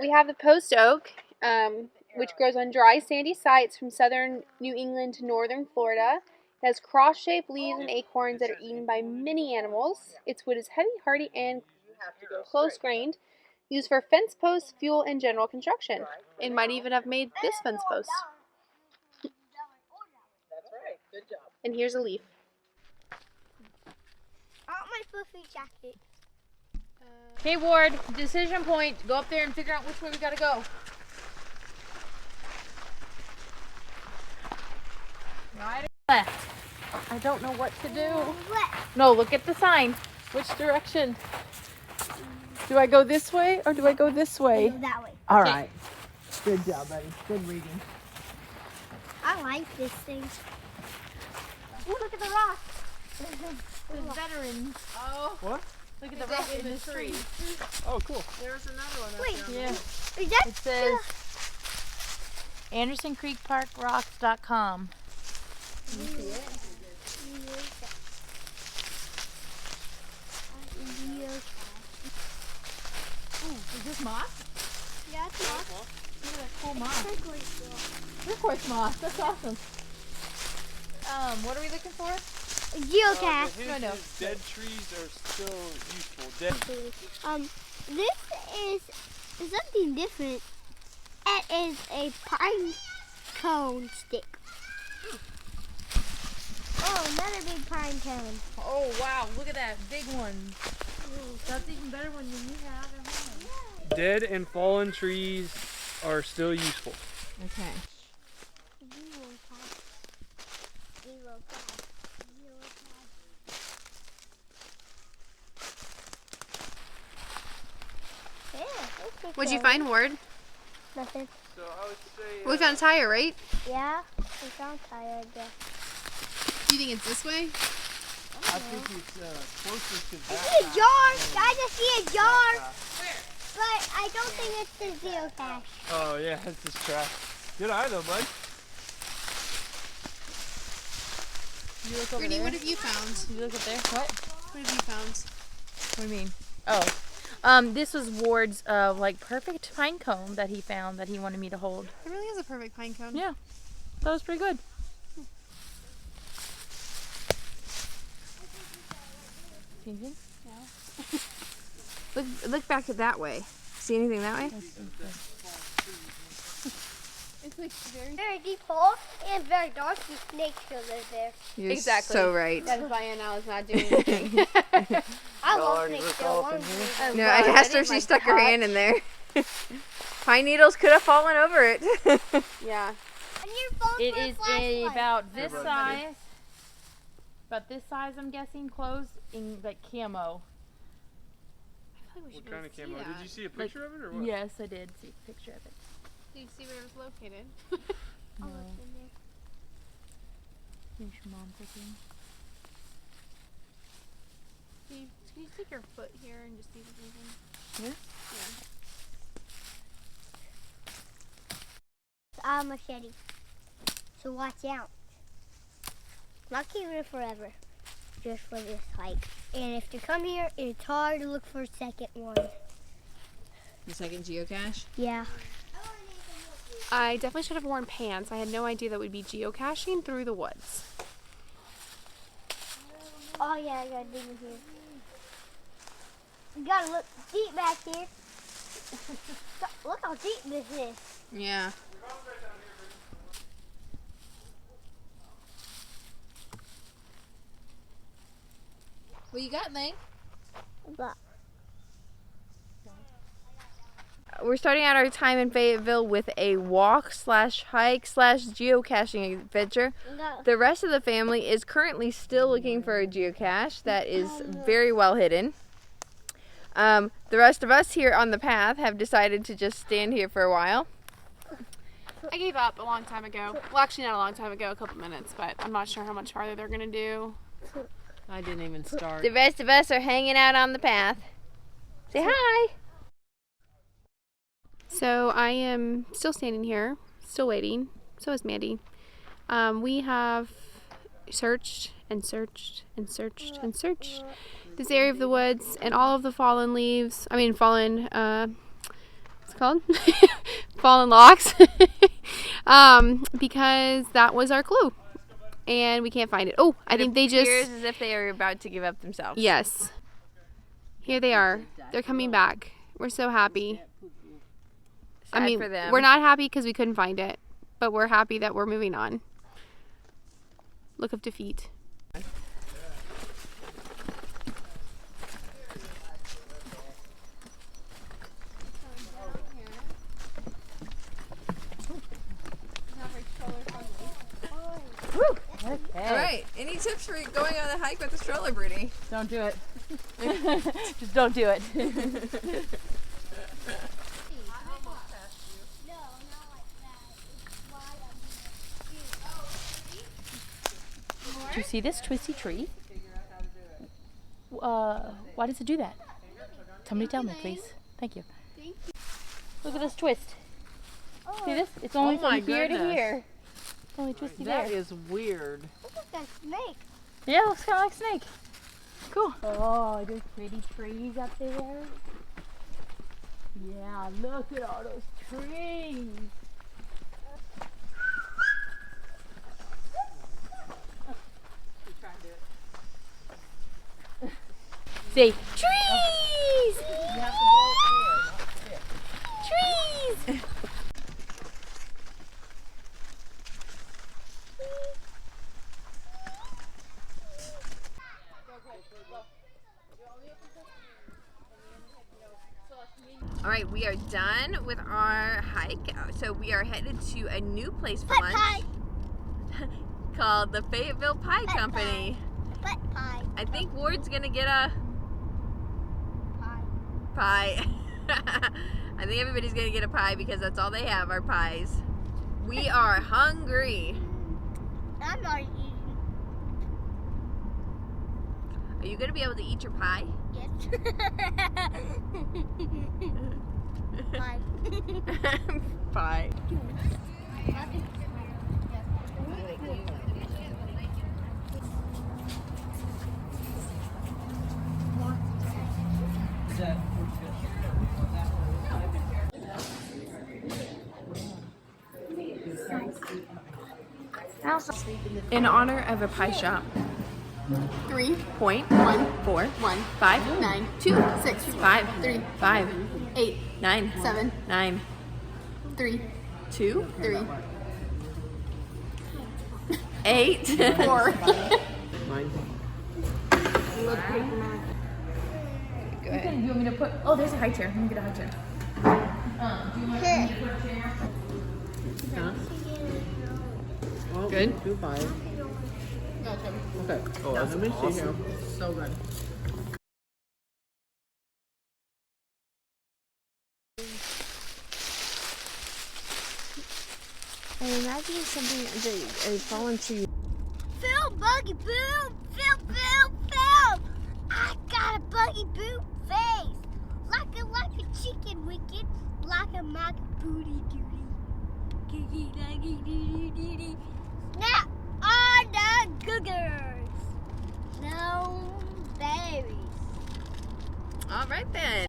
we have the post oak, which grows on dry, sandy sites from southern New England to northern Florida. It has cross-shaped leaves and acorns that are eaten by many animals. Its wood is heavy, hardy, and close-grained, used for fence posts, fuel, and general construction. It might even have made this fence post. That's right. Good job. And here's a leaf. I want my fluffy jacket. Okay, Ward, decision point. Go up there and figure out which way we gotta go. Right or left? I don't know what to do. No, look at the sign. Which direction? Do I go this way or do I go this way? Go that way. All right. Good job, buddy. Good reading. I like this thing. Ooh, look at the rock. The veterans. Oh. What? Look at the rock in the tree. Oh, cool. There's another one. Wait. Yeah. Is that It says AndersonCreekParkRocks.com. Ooh, is this moss? Yeah, it's not. Look at that cool moss. Turquoise moss. That's awesome. What are we looking for? Geocache. I know. Dead trees are still useful. Dead. This is something different. It is a pine cone stick. Oh, another big pine cone. Oh wow, look at that big one. That's even better one than you have at home. Dead and fallen trees are still useful. Okay. What'd you find, Ward? Nothing. So I would say. We found a tire, right? Yeah, we found tire, I guess. Do you think it's this way? I think it's closest to I that. see a jar. Guys, I see a jar. Where? But I don't think it's the geocache. Oh yeah, it's just trash. Good eye though, bud. You look over Brittany, there. what have you found? You look up there. What? What have you found? What do you mean? Oh. This was Ward's like perfect pine cone that he found that he wanted me to hold. It really is a perfect pine cone. Yeah. That was pretty good. Anything? Look back that way. See anything that way? It's like very deep hole and very dark. The snake still live there. You're Exactly. so right. That is why Anna is not doing anything. I love snakes still. No, I asked her if she stuck her hand in there. Pine needles could have fallen over it. Yeah. And your phone It for a is flashlight. about this size. About this size, I'm guessing, closed in like camo. What kind of camo? Did you see a picture of it or what? Yes, I did see a picture of it. Did you see where it was located? I'll No. look in there. Here's your mom cooking. Can you stick your foot here and just see if there's anything? It's a machete. So watch out. Not keeping it forever. Just for this hike. And if you come here, it's hard to look for a second one. The second geocache? Yeah. I definitely should have worn pants. I had no idea that we'd be geocaching through the woods. Oh yeah, I gotta dig in here. You gotta look deep back here. Look how deep this is. Yeah. What you got, Lang? But We're starting out our time in Fayetteville with a walk/hike/geocaching adventure. The rest of the family is currently still looking for a geocache that is very well hidden. The rest of us here on the path have decided to just stand here for a while. I gave up a long time ago. Well, actually not a long time ago, a couple minutes, but I'm not sure how much farther they're going to do. I didn't even start. The rest of us are hanging out on the path. Say hi! So I am still standing here, still waiting. So is Mandy. We have searched and searched and searched and searched this area of the woods and all of the fallen leaves. What's it called? Fallen locks. Because that was our clue. And we can't find it. Oh, I think they just... It appears as if they are about to give up themselves. Yes. Here they are. They're coming back. We're so happy. Sad I mean, for them. we're not happy because we couldn't find it. But we're happy that we're moving on. Look of defeat. Okay. All right. Any tips for going on a hike with a stroller, Broody? Don't do it. Just don't do it. Do you see this twisty tree? Why does it do that? Somebody tell me, please. Thank you. Look at this twist. See this? It's only Oh my from here to goodness. here. It's only twisty there. That is weird. Look at that snake. Yeah, it looks kind of like snake. Cool. Oh, there's pretty trees up there. Yeah, look at all those trees. Say trees! Trees! All right, we are done with our hike. So we are headed to a new place for lunch Pie. called the Fayetteville Pie Pie Company. What pie? I think Ward's gonna get a Pie. pie. I think everybody's gonna get a pie because that's all they have are pies. We are hungry. I'm not eating. Are you gonna be able to eat your pie? Yes. Pie. Pie. In honor of a pie shop. 3.14152653538 3 2 3 8 4 Go ahead. You want me to put? Oh, there's a high chair. Let me get a high chair. Good. 2-5. Okay. Oh, that's awesome. So good. I imagine something a fallen tree. Phil, buggy boom! Phil! I got a buggy boom face! Like a chicken wicked, like a booty doody. Snap on the googers! No berries. All right then.